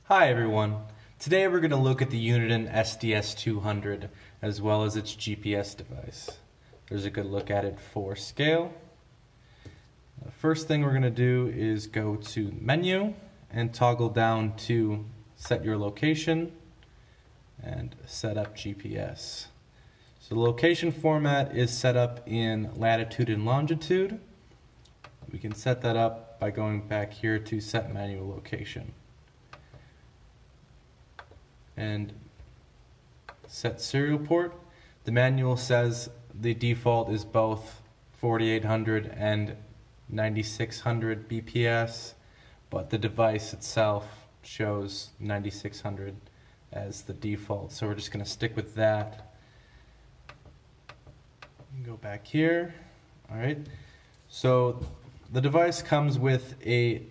Hi everyone. Today we're going to look at the Uniden SDS200 as well as its GPS device. There's a good look at it for scale. The first thing we're going to do is go to Menu and toggle down to Set Your Location and Set Up GPS. So the location format is set up in latitude and longitude. We can set that up by going back here to Set Manual Location and set serial port. The manual says the default is both 4800 and 9600 BPS, but the device itself shows 9600 as the default, so we're just going to stick with that. Go back here. Alright, so the device comes with a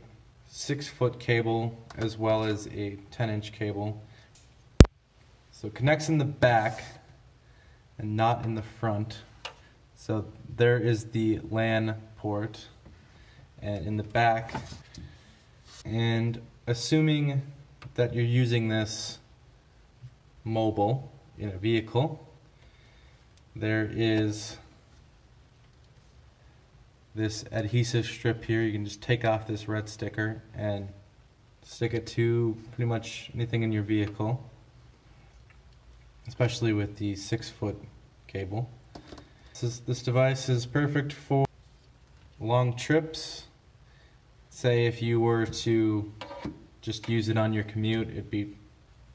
6-foot cable as well as a 10-inch cable. So it connects in the back and not in the front. So there is the LAN port, and in the back, and assuming that you're using this mobile in a vehicle, there is this adhesive strip here. You can just take off this red sticker and stick it to pretty much anything in your vehicle, especially with the 6-foot cable. This device is perfect for long trips. Say if you were to just use it on your commute, it'd be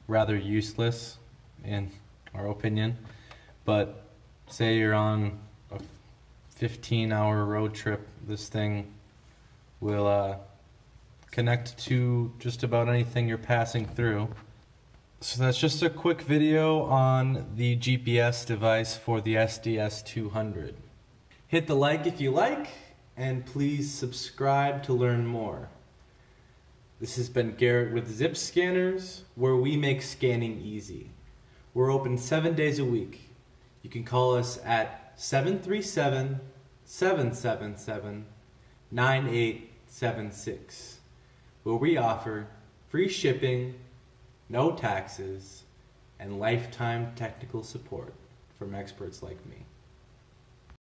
rather useless in our opinion. But say you're on a 15-hour road trip, this thing will connect to just about anything you're passing through. So that's just a quick video on the GPS device for the SDS200. Hit the like if you like, and please subscribe to learn more. This has been Garrett with Zip Scanners, where we make scanning easy. We're open 7 days a week. You can call us at 737-777-9876, where we offer free shipping, no taxes, and lifetime technical support from experts like me.